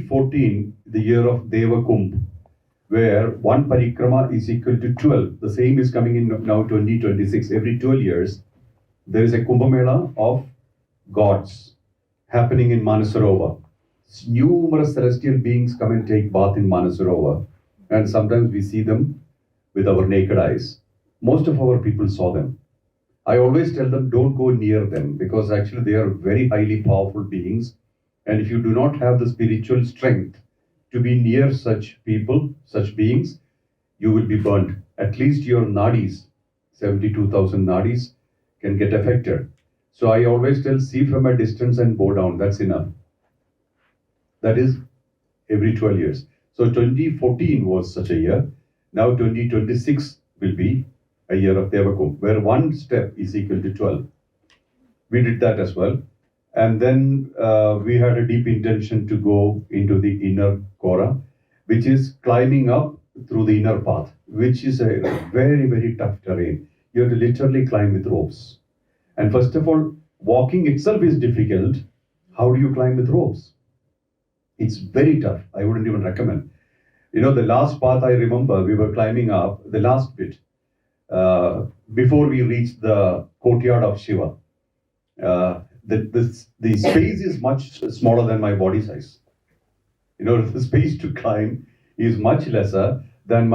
2014, the year of Deva Kumbh, where one parikrama is equal to 12. The same is coming in now 2026. Every 12 years, there is a Kumbh Mela of gods happening in Manasarovar. Numerous celestial beings come and take bath in Manasarovar, and sometimes we see them with our naked eyes. Most of our people saw them. I always tell them, don't go near them, because actually they are very highly powerful beings, and if you do not have the spiritual strength to be near such people, such beings, you will be burnt. At least your nadis, 72,000 nadis, can get affected. So I always tell, see from a distance and bow down, that's enough. That is every 12 years. So 2014 was such a year. Now 2026 will be a year of Devakum, where one step is equal to 12. We did that as well. And then we had a deep intention to go into the inner Kora, which is climbing up through the inner path, which is a very, very tough terrain. You have to literally climb with ropes. And first of all, walking itself is difficult. How do you climb with ropes? It's very tough. I wouldn't even recommend. You know, the last path I remember, we were climbing up, the last bit, before we reached the courtyard of Shiva. The space is much smaller than my body size. You know, the space to climb is much lesser than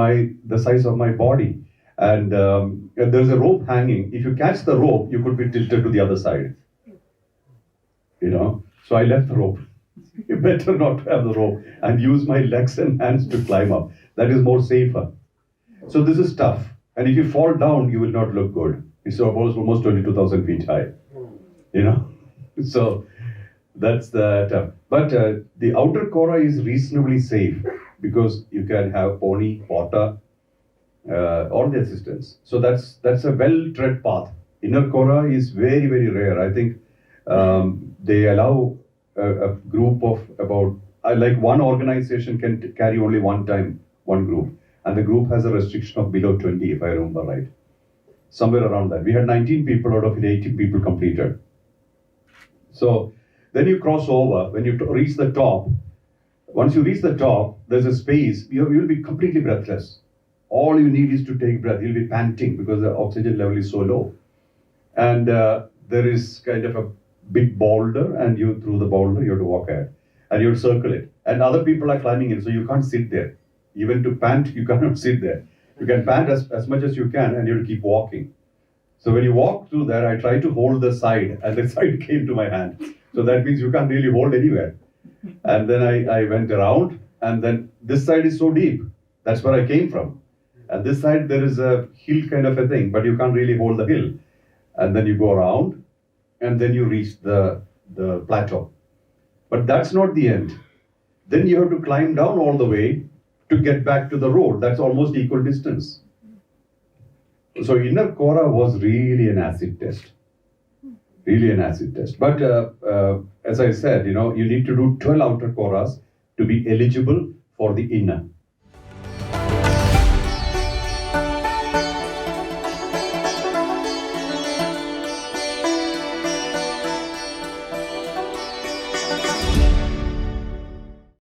the size of my body. And there's a rope hanging. If you catch the rope, you could be tilted to the other side. You know, so I left the rope. You better not have the rope and use my legs and hands to climb up. That is more safer. So this is tough. And if you fall down, you will not look good. It's almost 22,000 feet high. You know, so that's the but the outer Kora is reasonably safe because you can have pony, water, all the assistance. So that's a well-tread path. Inner Kora is very, very rare. I think they allow a group of about, like one organization can carry only one group. And the group has a restriction of below 20, if I remember right. Somewhere around that. We had 19 people out of it, 80 people completed. So then you cross over, when you reach the top, once you reach the top, there's a space, you'll be completely breathless. All you need is to take breath. You'll be panting because the oxygen level is so low. And there is kind of a big boulder, and through the boulder, you have to walk ahead. And you have to circle it. And other people are climbing in, so you can't sit there. Even to pant, you cannot sit there. You can pant as much as you can, and you have to keep walking. So when you walk through there, I try to hold the side, and the side came to my hand. So that means you can't really hold anywhere. And then I went around, and then this side is so deep. That's where I came from. And this side, there is a hill kind of a thing, but you can't really hold the hill. And then you go around, and then you reach the plateau. But that's not the end. Then you have to climb down all the way to get back to the road. That's almost equal distance. So inner Kora was really an acid test. Really an acid test. But as I said, you know, you need to do 12 outer Koras to be eligible for the inner.